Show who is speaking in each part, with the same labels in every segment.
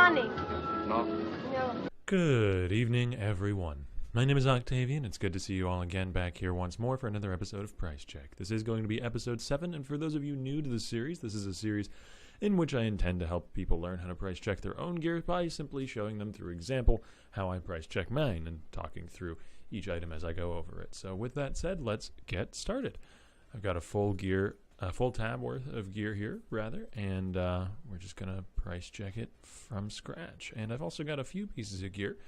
Speaker 1: money.
Speaker 2: No.
Speaker 1: No.
Speaker 3: Good evening, everyone. My name is Octavian. It's good to see you all again back here once more for another episode of Price Check. This is going to be episode 7, and for those of you new to the series, this is a series in which I intend to help people learn how to price check their own gear by simply showing them through example how I price check mine and talking through each item as I go over it. So with that said, let's get started. I've got a full tab worth of gear here, and we're just going to price check it from scratch. And I've also got a few pieces of gear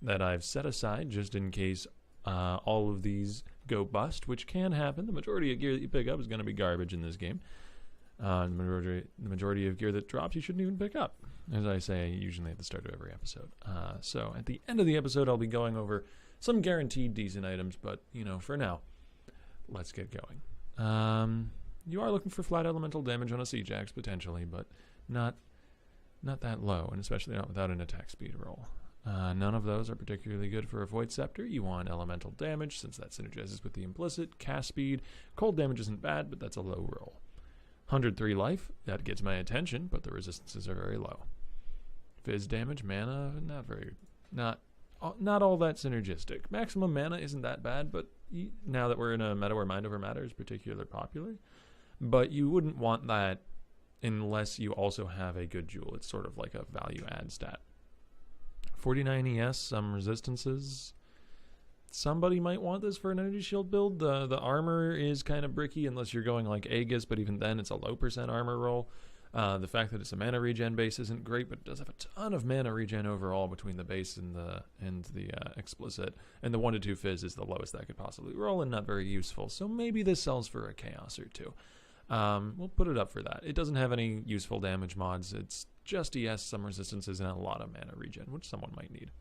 Speaker 3: that I've set aside just in case all of these go bust, which can happen. The majority of gear that you pick up is going to be garbage in this game. The majority of gear that drops you shouldn't even pick up, as I say usually at the start of every episode. So at the end of the episode, I'll be going over some guaranteed decent items, but for now, let's get going. You are looking for flat elemental damage on a Siege Axe potentially, but not that low, and especially not without an attack speed roll. None of those are particularly good for a Void Scepter. You want elemental damage, since that synergizes with the implicit. Cast speed, cold damage isn't bad, but that's a low roll. 103 life, that gets my attention, but the resistances are very low. Fizz damage, mana, not all that synergistic. Maximum mana isn't that bad, but now that we're in a meta where Mind Over Matter is particularly popular, but you wouldn't want that unless you also have a good jewel. It's sort of like a value add stat. 49 ES, some resistances. Somebody might want this for an energy shield build. The armor is kind of bricky unless you're going like Aegis, but even then it's a low % armor roll. The fact that it's a mana regen base isn't great, but it does have a ton of mana regen overall between the base and the explicit. And the 1 to 2 fizz is the lowest that could possibly roll and not very useful. So maybe this sells for a chaos or two. We'll put it up for that. It doesn't have any useful damage mods. It's just ES, some resistances, and a lot of mana regen, which someone might need.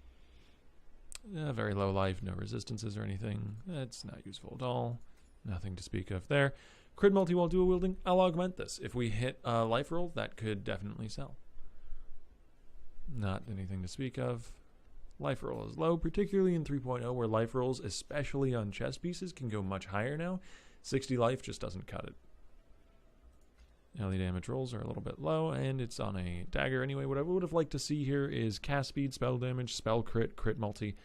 Speaker 3: Very low life, no resistances or anything. It's not useful at all. Nothing to speak of there. Crit multi while dual wielding, I'll augment this. If we hit a life roll, that could definitely sell. Not anything to speak of. Life roll is low, particularly in 3.0, where life rolls, especially on chess pieces, can go much higher now. 60 life just doesn't cut it. Early damage rolls are a little bit low, and it's on a dagger anyway. What I would have liked to see here is cast speed, spell damage, spell crit, crit multi.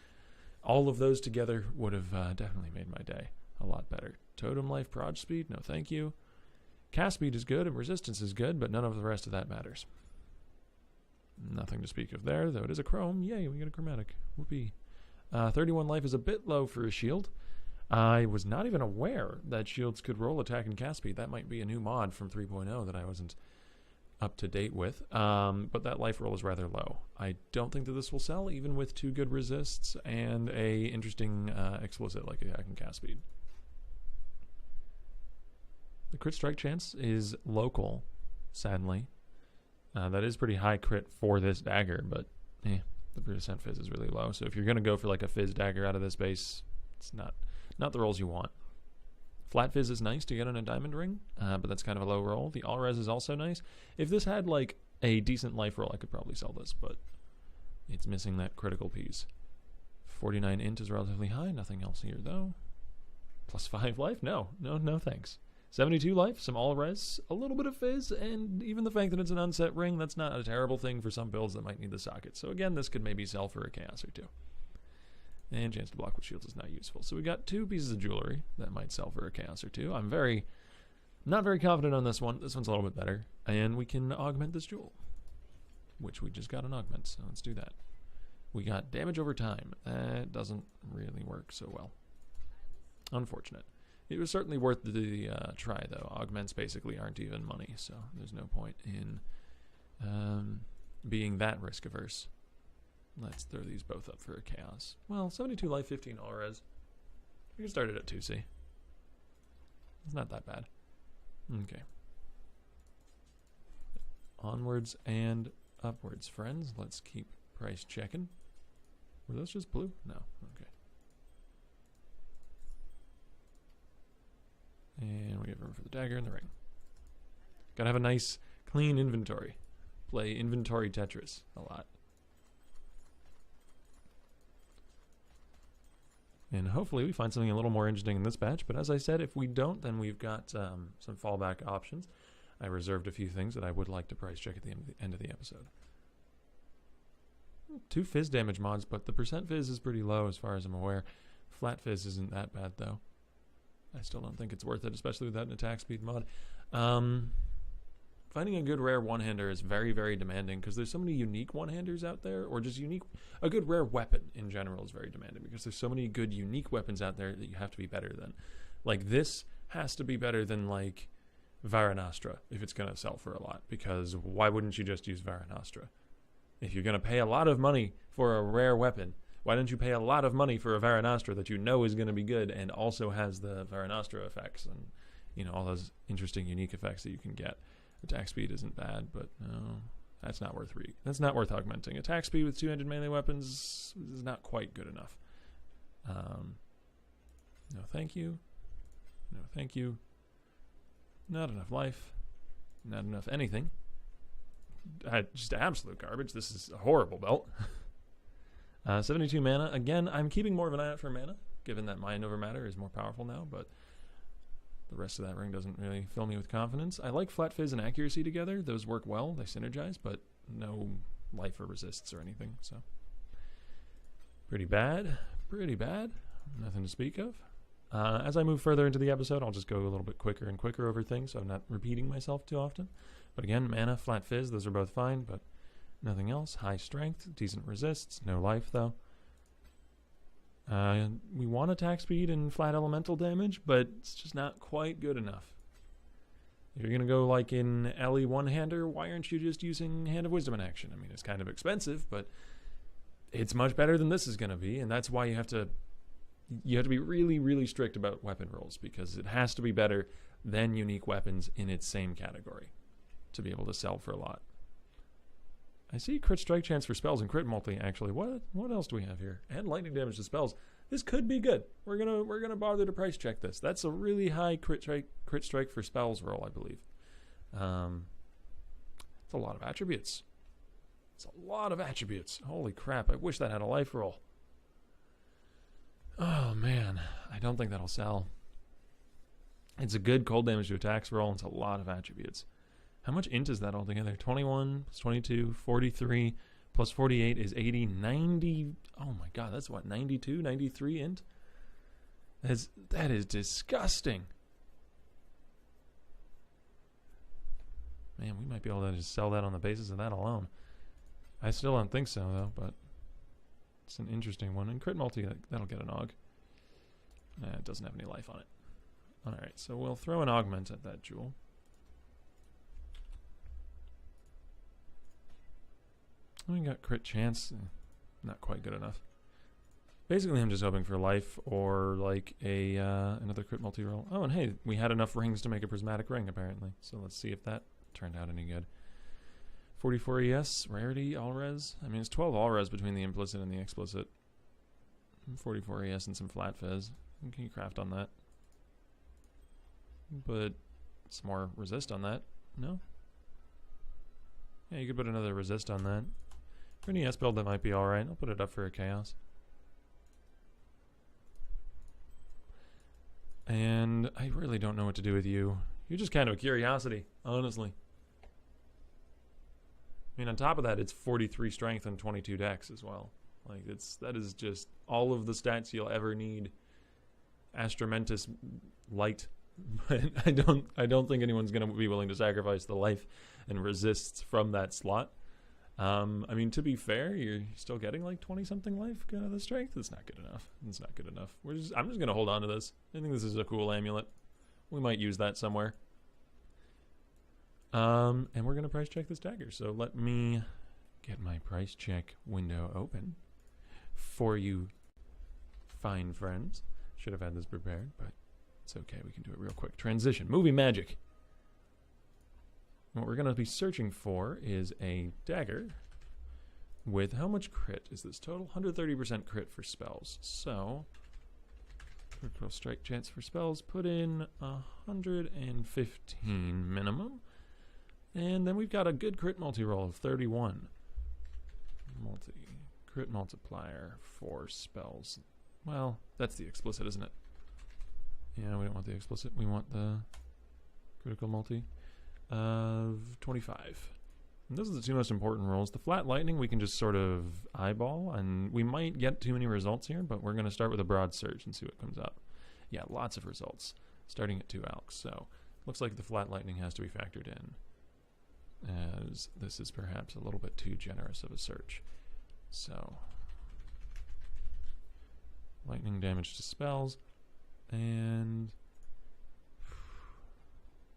Speaker 3: All of those together would have definitely made my day a lot better. Totem life, proj speed, no thank you. Cast speed is good and resistance is good, but none of the rest of that matters. Nothing to speak of there, though it is a chrome. Yay, we get a chromatic. Whoopee. 31 life is a bit low for a shield. I was not even aware that shields could roll attack and cast speed. That might be a new mod from 3.0 that I wasn't up to date with. But that life roll is rather low. I don't think that this will sell, even with 2 good resists and a interesting explicit like attack and cast speed. The crit strike chance is local, sadly. That is pretty high crit for this dagger, but the percent fizz is really low. So if you're going to go for like a fizz dagger out of this base, it's not the rolls you want. Flat fizz is nice to get on a diamond ring, but that's kind of a low roll. The all res is also nice. If this had like a decent life roll, I could probably sell this, but it's missing that critical piece. 49 int is relatively high. Nothing else here though. Plus 5 life? No thanks. 72 life, some all res, a little bit of fizz, and even the fact that it's an unset ring, that's not a terrible thing for some builds that might need the socket. So again, this could maybe sell for a chaos or two. And chance to block with shields is not useful. So we got 2 pieces of jewelry that might sell for a chaos or two. I'm not very confident on this one. This one's a little bit better. And we can augment this jewel, which we just got an augment, so let's do that. We got damage over time. That doesn't really work so well. Unfortunate. It was certainly worth the try, though. Augments basically aren't even money, so there's no point in being that risk averse. Let's throw these both up for a chaos. Well, 72 life, 15 all res. We can start it at 2C. It's not that bad. Okay. Onwards and upwards, friends. Let's keep price checking. Were those just blue? No. Okay. And we have room for the dagger and the ring. Gotta have a nice, clean inventory. Play inventory Tetris a lot. And hopefully we find something a little more interesting in this batch. But as I said, if we don't, then we've got some fallback options. I reserved a few things that I would like to price check at the end of the episode. 2 fizz damage mods, but the percent fizz is pretty low as far as I'm aware. Flat fizz isn't that bad though. I still don't think it's worth it, especially without an attack speed mod. Finding a good rare one-hander is very, very demanding because there's so many unique one-handers out there, or just unique. A good rare weapon in general is very demanding because there's so many good unique weapons out there that you have to be better than. Like this has to be better than like Varanastra if it's going to sell for a lot, because why wouldn't you just use Varanastra? If you're going to pay a lot of money for a rare weapon, why don't you pay a lot of money for a Varanastra that you know is going to be good and also has the Varanastra effects and, you know, all those interesting unique effects that you can get. Attack speed isn't bad, but no, that's not worth augmenting. Attack speed with 200 melee weapons is not quite good enough. No thank you. No thank you. Not enough life. Not enough anything. Just absolute garbage. This is a horrible belt. 72 mana. Again, I'm keeping more of an eye out for mana, given that Mind Over Matter is more powerful now, but the rest of that ring doesn't really fill me with confidence. I like Flat Fizz and Accuracy together. Those work well. They synergize, but no life or resists or anything, so pretty bad. Pretty bad. Nothing to speak of. As I move further into the episode, I'll just go a little bit quicker and quicker over things, so I'm not repeating myself too often. But again, mana, Flat Fizz, those are both fine, but nothing else. High strength, decent resists, no life though. We want attack speed and flat elemental damage, but it's just not quite good enough. If you're going to go like in Ellie one-hander, why aren't you just using Hand of Wisdom in action? I mean, it's kind of expensive, but it's much better than this is going to be, and that's why you have to be really, really strict about weapon rolls, because it has to be better than unique weapons in its same category to be able to sell for a lot. I see crit strike chance for spells and crit multi, actually. What else do we have here? And lightning damage to spells. This could be good. We're gonna bother to price check this. That's a really high crit strike for spells roll, I believe. It's a lot of attributes. It's a lot of attributes. Holy crap, I wish that had a life roll. Oh man, I don't think that'll sell. It's a good cold damage to attacks roll, and it's a lot of attributes. How much int is that altogether? 21 plus 22, 43 plus 48 is 80, 90. Oh my god, that's what, 92, 93 int? That is disgusting. Man, we might be able to just sell that on the basis of that alone. I still don't think so, though, but it's an interesting one. And crit multi, that'll get an aug. It doesn't have any life on it. Alright, so we'll throw an augment at that jewel. We got crit chance. Not quite good enough. Basically, I'm just hoping for life or like a another crit multi-roll. Oh, and hey, we had enough rings to make a prismatic ring, apparently. So let's see if that turned out any good. 44 ES, rarity, all-res. I mean, it's 12 all-res between the implicit and the explicit. 44 ES and some flat fizz. Can you craft on that? But some more resist on that. No? Yeah, you could put another resist on that. For an ES build, that might be alright. I'll put it up for a chaos. And I really don't know what to do with you. You're just kind of a curiosity, honestly. I mean, on top of that, it's 43 strength and 22 dex as well. Like, that is just all of the stats you'll ever need. Astramentus light. But I don't think anyone's going to be willing to sacrifice the life and resists from that slot. I mean, to be fair, you're still getting like 20-something life out of the strength. It's not good enough. It's not good enough. I'm just going to hold on to this. I think this is a cool amulet. We might use that somewhere. And we're going to price check this dagger. So let me get my price check window open for you fine friends. Should have had this prepared, but it's okay. We can do it real quick. Transition. Movie magic. What we're going to be searching for is a dagger with how much crit is this total? 130% crit for spells. So, critical strike chance for spells, put in 115 minimum. And then we've got a good crit multi-roll of 31. Crit multiplier for spells. Well, that's the explicit, isn't it? Yeah, we don't want the explicit. We want the critical multi of 25. And those are the two most important rolls. The flat lightning we can just sort of eyeball, and we might get too many results here, but we're going to start with a broad surge and see what comes up. Yeah, lots of results, starting at 2 alks. So looks like the flat lightning has to be factored in, as this is perhaps a little bit too generous of a search. So lightning damage to spells, and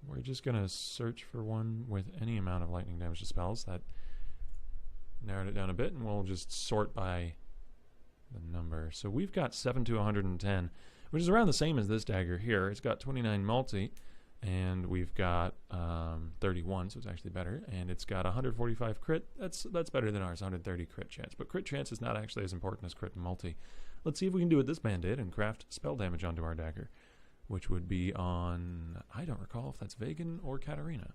Speaker 3: we're just going to search for one with any amount of lightning damage to spells. That narrowed it down a bit, and we'll just sort by the number. So we've got 7 to 110, which is around the same as this dagger here. It's got 29 multi, and we've got 31, so it's actually better. And it's got 145 crit. That's better than ours, 130 crit chance. But crit chance is not actually as important as crit and multi. Let's see if we can do what this man did and craft spell damage onto our dagger, which would be on, I don't recall if that's Vagan or Katarina.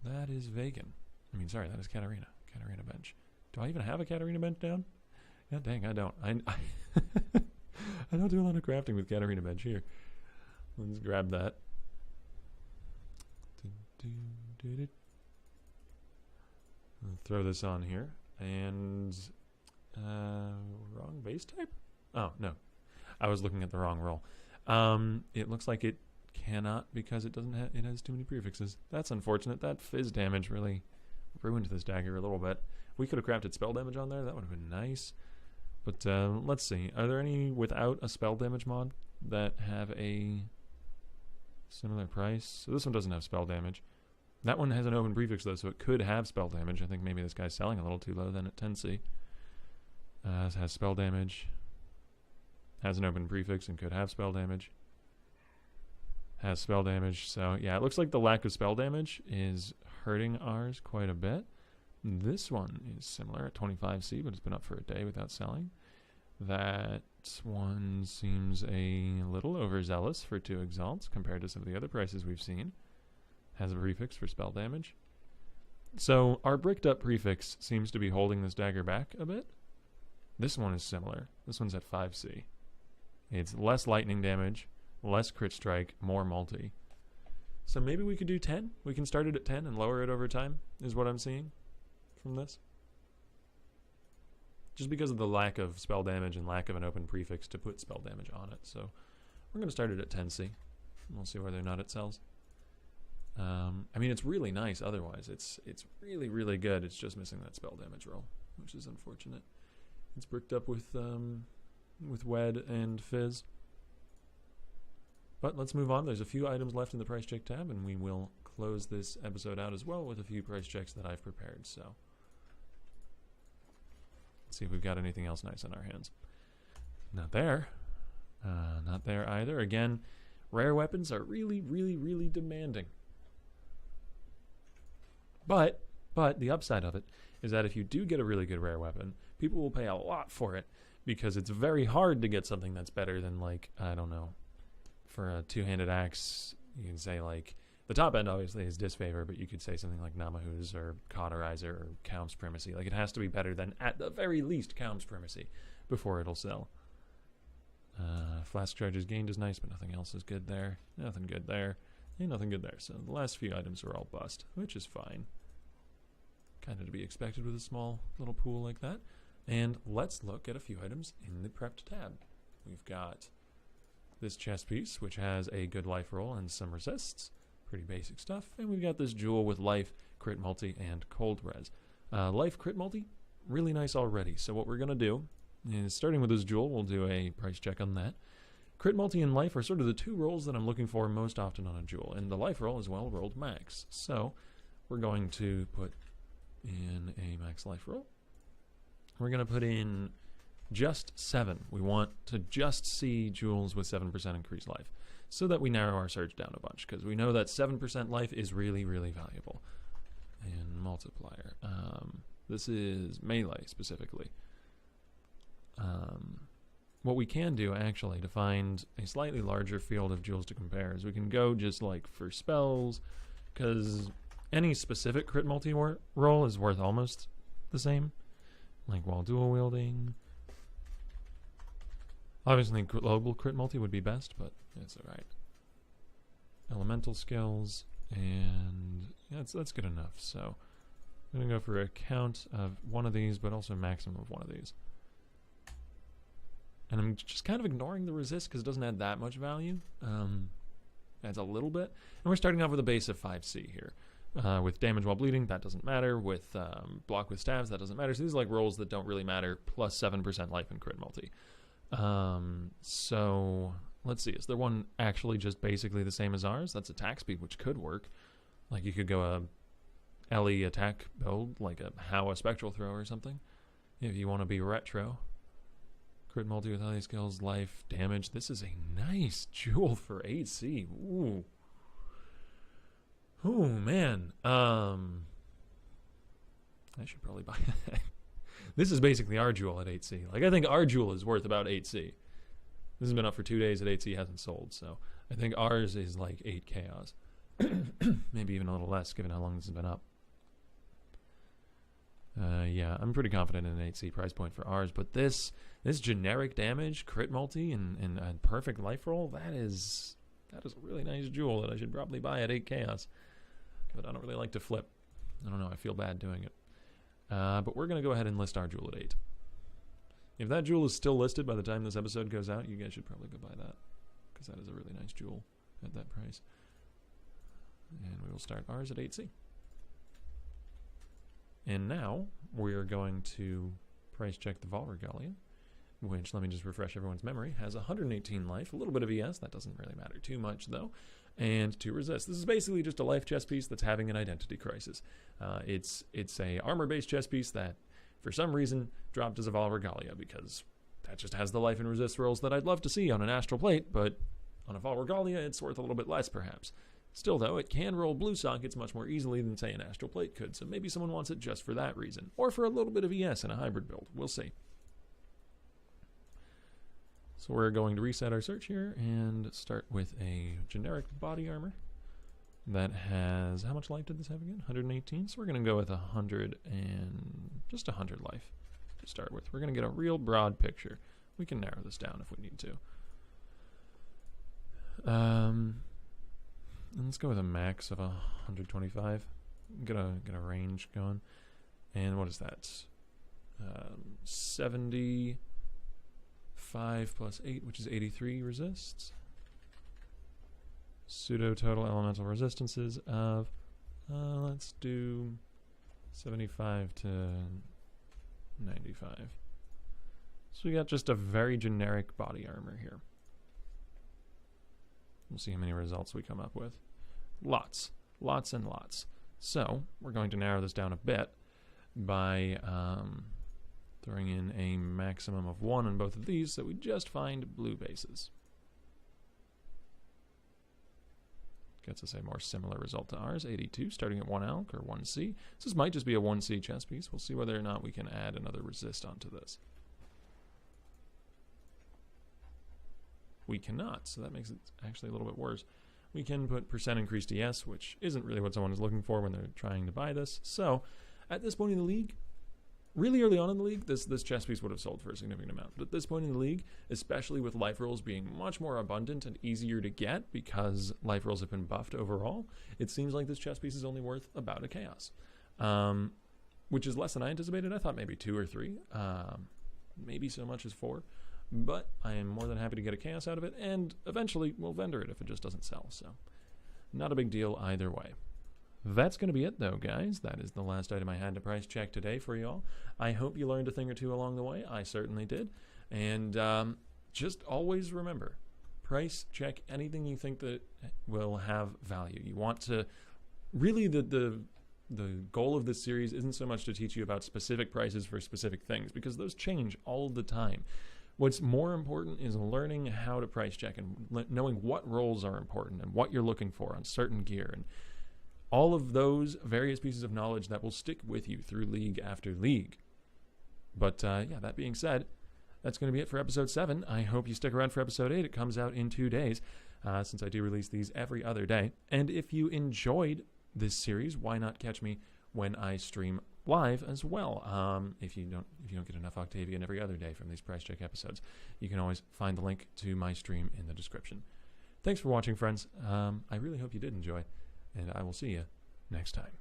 Speaker 3: That is Vagan. I mean, sorry, that is Katarina. Katarina bench. Do I even have a Katarina bench down? Yeah, dang, I don't. I don't do a lot of crafting with Katarina bench here. Let's grab that. I'll throw this on here. And, wrong base type? Oh, no. I was looking at the wrong roll. It looks like it cannot because it doesn't have, it has too many prefixes. That's unfortunate. That fizz damage really ruined this dagger a little bit. If we could have crafted spell damage on there, that would have been nice. But let's see. Are there any without a spell damage mod that have a similar price? So this one doesn't have spell damage. That one has an open prefix though, so it could have spell damage. I think maybe this guy's selling a little too low then at 10C. This has spell damage. Has an open prefix and could have spell damage. Has spell damage. So yeah, it looks like the lack of spell damage is hurting ours quite a bit. This one is similar at 25C, but it's been up for a day without selling. That one seems a little overzealous for 2 exalts compared to some of the other prices we've seen. Has a prefix for spell damage. So our bricked up prefix seems to be holding this dagger back a bit. This one is similar. This one's at 5C. It's less lightning damage, less crit strike, more multi. So maybe we could do 10. We can start it at 10 and lower it over time, is what I'm seeing from this. Just because of the lack of spell damage and lack of an open prefix to put spell damage on it. So we're going to start it at 10C. We'll see whether or not it sells. I mean, it's really nice otherwise. It's really, really good. It's just missing that spell damage roll, which is unfortunate. It's bricked up with Wed and Fizz. But let's move on. There's a few items left in the price check tab, and we will close this episode out as well with a few price checks that I've prepared. So let's see if we've got anything else nice on our hands. Not there. Not there either. Again, rare weapons are really, really, really demanding. But the upside of it is that if you do get a really good rare weapon, people will pay a lot for it because it's very hard to get something that's better than, like, I don't know, for a two-handed axe, you can say, like, the top end obviously is disfavor, but you could say something like Namahu's or Cauterizer or Calm's Primacy. Like, it has to be better than, at the very least, Calm's Primacy before it'll sell. Flask charges gained is nice, but nothing else is good there. Nothing good there. Ain't nothing good there. So the last few items are all bust, which is fine. Kind of to be expected with a small little pool like that. And let's look at a few items in the prepped tab. We've got this chest piece, which has a good life roll and some resists. Pretty basic stuff. And we've got this jewel with life, crit multi, and cold res. Life, crit multi, really nice already. So what we're going to do is, starting with this jewel, we'll do a price check on that. Crit multi and life are sort of the two rolls that I'm looking for most often on a jewel. And the life roll is well rolled max. So we're going to put in a max life roll. We're going to put in just 7. We want to just see jewels with 7% increased life so that we narrow our search down a bunch, because we know that 7% life is really, really valuable. And multiplier. This is melee specifically. What we can do actually to find a slightly larger field of jewels to compare is we can go just like for spells, because any specific crit multi roll is worth almost the same. Like while dual wielding. Obviously global crit multi would be best, but it's alright. Elemental skills, and yeah, that's good enough. So I'm going to go for a count of one of these, but also a maximum of one of these. And I'm just kind of ignoring the resist because it doesn't add that much value. Adds a little bit. And we're starting off with a base of 5C here. With damage while bleeding, that doesn't matter. With block with stabs, that doesn't matter. So these are like rolls that don't really matter, plus 7% life and crit multi. So let's see. Is there one actually just basically the same as ours? That's attack speed, which could work. Like you could go a LE attack build, like a How a Spectral Throw or something, if you want to be retro. Crit multi with LE skills, life, damage. This is a nice jewel for 8C. Ooh. Oh man, I should probably buy that. This is basically our jewel at 8C. Like I think our jewel is worth about 8C. This has been up for 2 days at 8C, hasn't sold, so I think ours is like 8 chaos. Maybe even a little less, given how long this has been up. Yeah, I'm pretty confident in an 8C price point for ours, but this generic damage, crit multi, and a perfect life roll, that is a really nice jewel that I should probably buy at 8 chaos. But I don't really like to flip. I don't know, I feel bad doing it. But we're going to go ahead and list our jewel at 8. If that jewel is still listed by the time this episode goes out, you guys should probably go buy that, because that is a really nice jewel at that price. And we will start ours at 8C. And now we are going to price check the Fall of Oriath, which, let me just refresh everyone's memory, has 118 life, a little bit of ES, that doesn't really matter too much though, and 2 resist. This is basically just a life chess piece that's having an identity crisis. It's a armor-based chess piece that, for some reason, dropped as a Fall of Oriath, because that just has the life and resist rolls that I'd love to see on an Astral Plate, but on a Fall of Oriath, it's worth a little bit less, perhaps. Still, though, it can roll blue sockets much more easily than, say, an Astral Plate could, so maybe someone wants it just for that reason, or for a little bit of ES in a hybrid build. We'll see. So we're going to reset our search here and start with a generic body armor that has, how much life did this have again? 118. So we're going to go with 100 and just 100 life to start with. We're going to get a real broad picture. We can narrow this down if we need to. And let's go with a max of 125. Get a range going. And what is that? 75 plus 8, which is 83 resists. Pseudo total elemental resistances of, let's do 75 to 95. So we got just a very generic body armor here. We'll see how many results we come up with. Lots and lots. So we're going to narrow this down a bit by throwing in a maximum of 1 on both of these, so we just find blue bases. Gets us a more similar result to ours, 82, starting at 1 alch or 1C. So this might just be a 1C chess piece. We'll see whether or not we can add another resist onto this. We cannot, so that makes it actually a little bit worse. We can put percent increased ES, which isn't really what someone is looking for when they're trying to buy this. So at this point in the league, really early on in the league, this chess piece would have sold for a significant amount. But at this point in the league, especially with life rolls being much more abundant and easier to get because life rolls have been buffed overall, it seems like this chess piece is only worth about a chaos, which is less than I anticipated. I thought maybe 2 or 3, maybe so much as 4. But I am more than happy to get a chaos out of it, and eventually we'll vendor it if it just doesn't sell. So not a big deal either way. That's going to be it, though, guys. That is the last item I had to price check today for you all. I hope you learned a thing or two along the way. I certainly did. And just always remember, price check anything you think that will have value. You want to really, the goal of this series isn't so much to teach you about specific prices for specific things, because those change all the time. What's more important is learning how to price check and knowing what roles are important and what you're looking for on certain gear, and all of those various pieces of knowledge that will stick with you through league after league. But yeah, that being said, that's going to be it for episode 7. I hope you stick around for episode 8. It comes out in 2 days, since I do release these every other day. And if you enjoyed this series, why not catch me when I stream live as well? If you don't get enough Octavian every other day from these price check episodes, you can always find the link to my stream in the description. Thanks for watching, friends. I really hope you did enjoy, and I will see you next time.